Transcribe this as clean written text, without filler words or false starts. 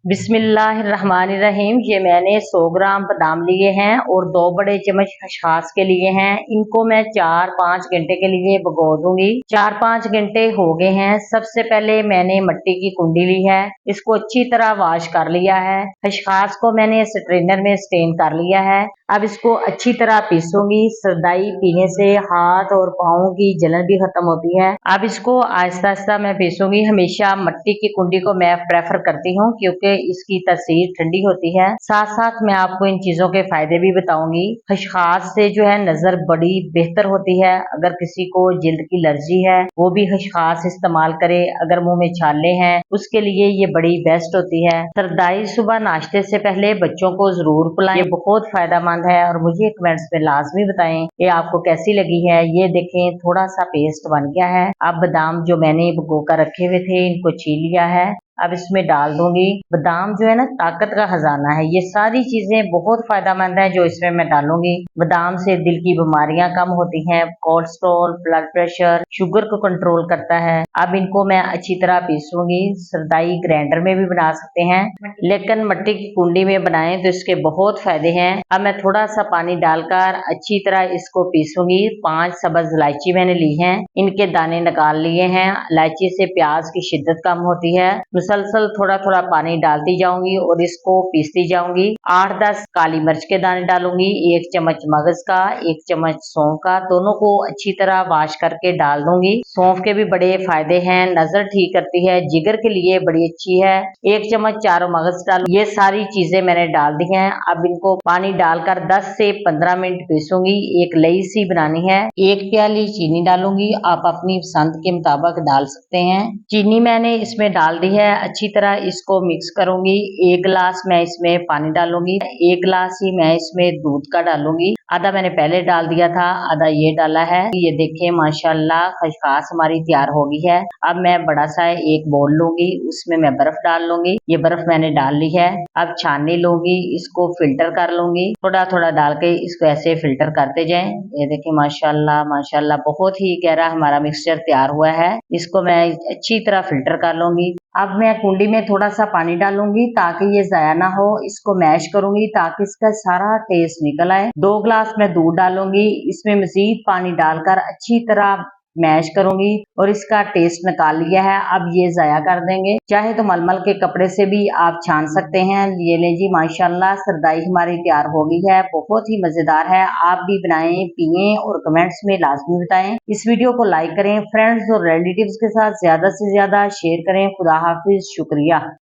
बिस्मिल्लाहिर्रहमानिर्रहीम। ये मैंने 100 ग्राम बादाम लिए हैं और 2 बड़े चम्मच खसखस के लिए हैं। इनको मैं 4-5 घंटे के लिए भिगो दूंगी। 4-5 घंटे हो गए हैं। सबसे पहले मैंने मिट्टी की कुंडी ली है, इसको अच्छी तरह वॉश कर लिया है। खसखस को मैंने स्ट्रेनर में स्टेन कर लिया है। अब इसको अच्छी तरह पीसूंगी। सरदाई पीने से हाथ और पाँव की जलन भी खत्म होती है। अब इसको आहिस्ता आहिस्ता मैं पीसूंगी। हमेशा मिट्टी की कुंडी को मैं प्रेफर करती हूँ क्योंकि इसकी तासीर ठंडी होती है। साथ साथ मैं आपको इन चीजों के फायदे भी बताऊंगी। खसखस से जो है नजर बड़ी बेहतर होती है। अगर किसी को जिल्द की एलर्जी है वो भी खसखस इस्तेमाल करे। अगर मुंह में छाले हैं उसके लिए ये बड़ी बेस्ट होती है। सरदाई सुबह नाश्ते से पहले बच्चों को जरूर पिलाएं, ये बहुत फायदेमंद है। और मुझे कमेंट्स में लाजमी बताएं कि आपको कैसी लगी है। ये देखें थोड़ा सा पेस्ट बन गया है। अब बादाम जो मैंने भिगो कर रखे हुए थे इनको छील लिया है। अब इसमें डाल दूंगी। बादाम जो है ना ताकत का खजाना है। ये सारी चीजें बहुत फायदेमंद है जो इसमें मैं डालूंगी। बादाम से दिल की बीमारियां कम होती हैं, कोलेस्ट्रॉल, ब्लड प्रेशर, शुगर को कंट्रोल करता है। अब इनको मैं अच्छी तरह पीसूंगी। सरदाई ग्राइंडर में भी बना सकते हैं, लेकिन मिट्टी की कुंडी में बनाएं तो इसके बहुत फायदे हैं। अब मैं थोड़ा सा पानी डालकर अच्छी तरह इसको पीसूंगी। 5 सब्ज इलायची मैंने ली है, इनके दाने निकाल लिए हैं। इलायची से प्याज की शिद्दत कम होती है। मुसलसल थोड़ा थोड़ा पानी डालती जाऊंगी और इसको पीसती जाऊंगी। 8-10 काली मिर्च के दाने डालूंगी, 1 चम्मच मगज का, 1 चम्मच सौंफ का, दोनों को अच्छी तरह वॉश करके डाल दूंगी। सौंफ के भी बड़े फायदे हैं, नजर ठीक करती है, जिगर के लिए बड़ी अच्छी है। 1 चम्मच चारों मगज डाल। ये सारी चीजें मैंने डाल दी हैं। अब इनको पानी डालकर 10 से 15 मिनट पीसूंगी। एक लई सी बनानी है। 1 प्याली चीनी डालूंगी, आप अपनी पसंद के मुताबिक डाल सकते हैं। चीनी मैंने इसमें डाल दी है। अच्छी तरह इसको मिक्स करूंगी। 1 गिलास मैं इसमें पानी डालूंगी, 1 गिलास ही मैं इसमें दूध का डालूंगी। आधा मैंने पहले डाल दिया था, आधा ये डाला है। ये देखें माशाल्लाह खसखस हमारी तैयार हो गई है। अब मैं बड़ा सा एक बोल लूंगी, उसमें मैं बर्फ डाल लूंगी। ये बर्फ मैंने डाल ली है। अब छाननी लूंगी, इसको फिल्टर कर लूंगी। थोड़ा थोड़ा डाल के इसको ऐसे फिल्टर करते जाएं। ये देखें माशाल्लाह माशाल्लाह बहुत ही गहरा हमारा मिक्सचर तैयार हुआ है। इसको मैं अच्छी तरह फिल्टर कर लूंगी। अब मैं कुंडी में थोड़ा सा पानी डालूंगी ताकि ये जाया ना हो। इसको मैश करूंगी ताकि इसका सारा टेस्ट निकल आए। 2 गिलास मैं दूध डालूंगी, इसमें मजीद पानी डालकर अच्छी तरह मैश करूंगी और इसका टेस्ट निकाल लिया है। अब ये जाया कर देंगे। चाहे तो मलमल के कपड़े से भी आप छान सकते हैं। ये ले जी माशाल्लाह सरदाई हमारी तैयार हो गई है। बहुत ही मजेदार है। आप भी बनाएं, पिएं और कमेंट्स में लाजमी बताएं। इस वीडियो को लाइक करें, फ्रेंड्स और रिलेटिव्स के साथ ज्यादा से ज्यादा शेयर करें। खुदा हाफिज, शुक्रिया।